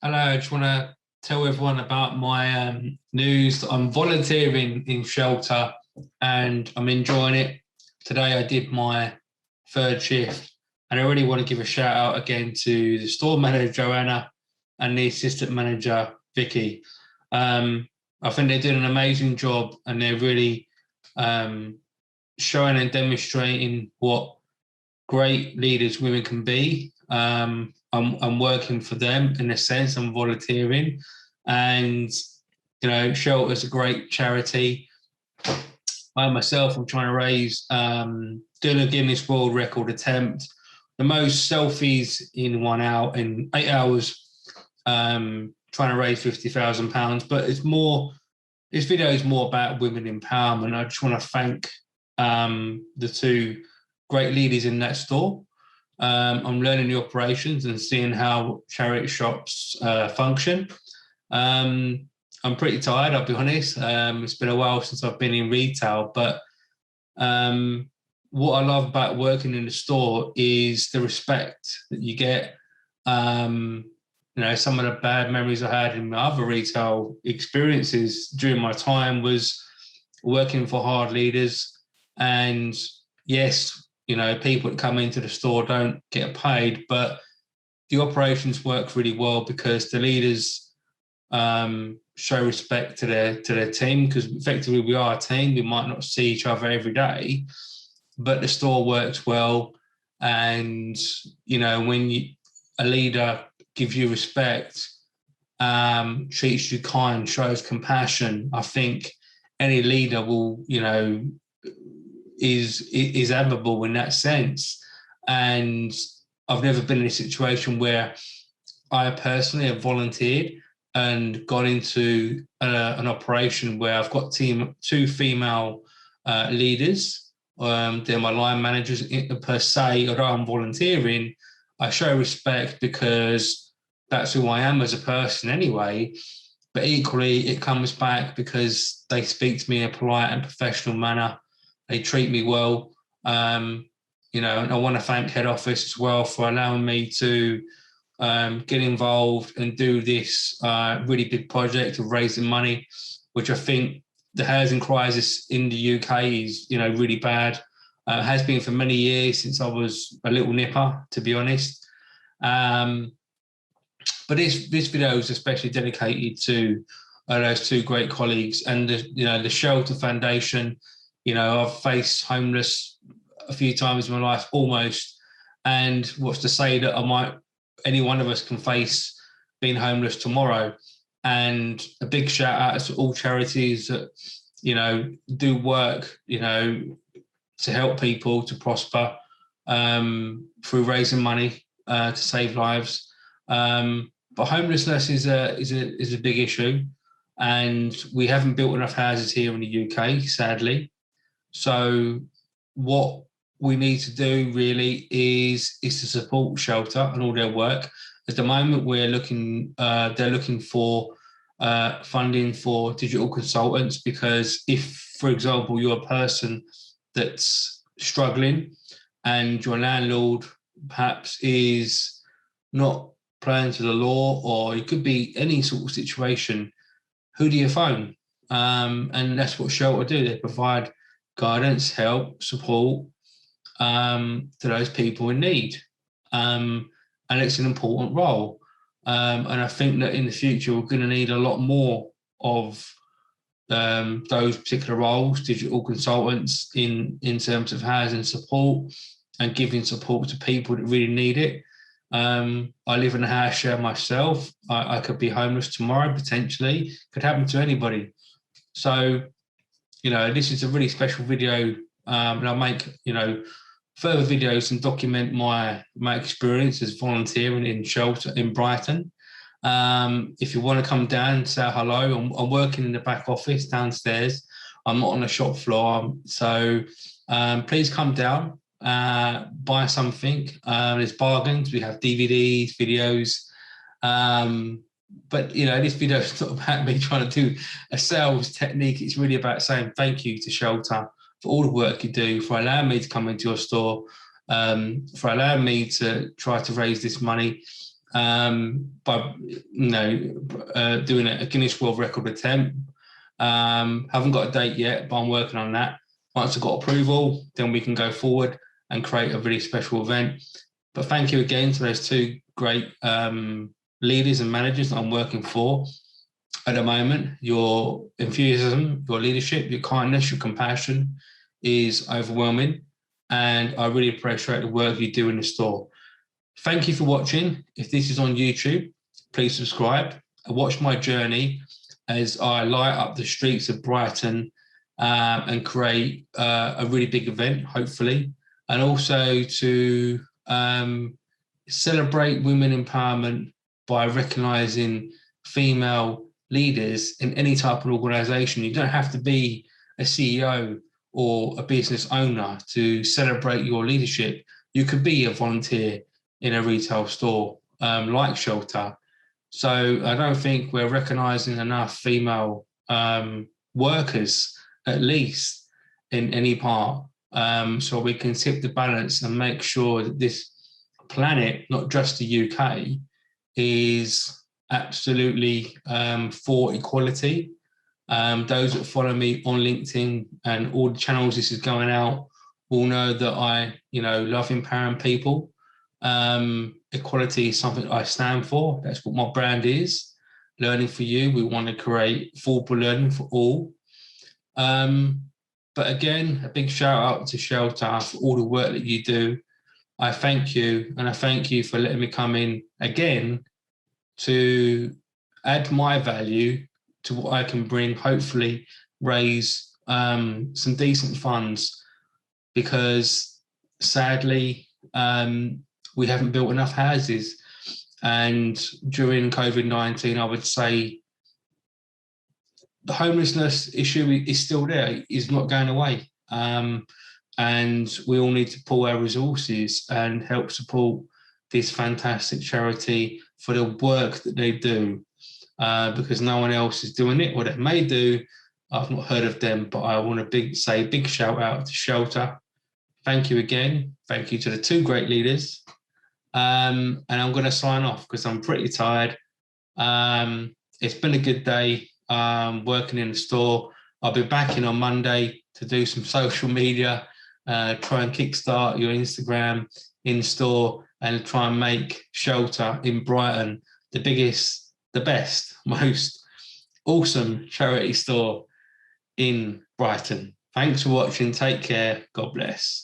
Hello, I just want to tell everyone about my news. I'm volunteering in shelter and I'm enjoying it. Today I did my third shift and I really want to give a shout out again to the store manager, Joanna, and the assistant manager, Vicky. Um, I think they're doing an amazing job and they're really showing and demonstrating what great leaders women can be. I'm working for them in a sense. I'm volunteering, and Shelter's a great charity. I myself am trying to raise, doing a Guinness World Record attempt, the most selfies in 1 hour in 8 hours. Trying to raise £50,000, but it's more. This video is more about women empowerment. I just want to thank the two great leaders in that store. I'm learning the operations and seeing how charity shops function. I'm pretty tired, I'll be honest. It's been a while since I've been in retail, but what I love about working in the store is the respect that you get. Some of the bad memories I had in my other retail experiences during my time was working for hard leaders. And yes, people that come into the store don't get paid, but the operations work really well because the leaders show respect to their team, because effectively we are a team. We might not see each other every day, but the store works well. And when a leader gives you respect, treats you kind, shows compassion, I think any leader will is admirable in that sense. And I've never been in a situation where I personally have volunteered and got into an operation where I've got two female leaders. They're my line managers per se. Although I'm volunteering, I show respect because that's who I am as a person anyway. But equally, it comes back because they speak to me in a polite and professional manner. They treat me well. And I want to thank head office as well for allowing me to get involved and do this really big project of raising money, which I think the housing crisis in the UK is, really bad. Has been for many years since I was a little nipper, to be honest. But this video is especially dedicated to those two great colleagues and the Shelter Foundation. I've faced homeless a few times in my life, almost, and what's to say that any one of us can face being homeless tomorrow. And a big shout out to all charities that do work to help people to prosper through raising money to save lives. But homelessness is a big issue, and we haven't built enough houses here in the UK, sadly. So what we need to do really is to support Shelter and all their work. At the moment, they're looking for funding for digital consultants, because if, for example, you're a person that's struggling and your landlord perhaps is not playing to the law, or it could be any sort of situation, who do you phone? And that's what Shelter do. They provide guidance, help, support to those people in need. And it's an important role. And I think that in the future, we're going to need a lot more of those particular roles, digital consultants in terms of housing support and giving support to people that really need it. I live in a house share myself. I could be homeless tomorrow, potentially. Could happen to anybody. So, this is a really special video, and I'll make, further videos and document my experience as volunteering in Shelter in Brighton. If you want to come down and say hello, I'm working in the back office downstairs. I'm not on the shop floor. So please come down, buy something. There's bargains. We have DVDs, videos. But this video is not about me trying to do a sales technique. It's really about saying thank you to Shelter for all the work you do, for allowing me to come into your store, for allowing me to try to raise this money. by doing a Guinness World Record attempt. Haven't got a date yet, but I'm working on that. Once I've got approval, then we can go forward and create a really special event. But thank you again to those two great leaders and managers that I'm working for at the moment. Your enthusiasm, your leadership, your kindness, your compassion is overwhelming. And I really appreciate the work you do in the store. Thank you for watching. If this is on YouTube, please subscribe and watch my journey as I light up the streets of Brighton and create a really big event, hopefully, and also to celebrate women empowerment by recognising female leaders in any type of organisation. You don't have to be a CEO or a business owner to celebrate your leadership. You could be a volunteer in a retail store like Shelter. So I don't think we're recognising enough female workers, at least in any part, so we can tip the balance and make sure that this planet, not just the UK, is absolutely for equality. Those that follow me on LinkedIn and all the channels this is going out will know that I, love empowering people. Equality is something I stand for. That's what my brand is. Learning for you. We want to create affordable learning for all. But again, a big shout out to Shelter for all the work that you do. I thank you, and I thank you for letting me come in again to add my value to what I can bring, hopefully raise some decent funds, because sadly, we haven't built enough houses. And during COVID-19, I would say the homelessness issue is still there, is not going away. And we all need to pool our resources and help support this fantastic charity for the work that they do, because no one else is doing it, or they may do. I've not heard of them, but I want to say big shout out to Shelter. Thank you again. Thank you to the two great leaders. And I'm going to sign off because I'm pretty tired. It's been a good day working in the store. I'll be back in on Monday to do some social media, try and kickstart your Instagram in store, and try and make Shelter in Brighton the biggest, the best, most awesome charity store in Brighton. Thanks for watching. Take care. God bless.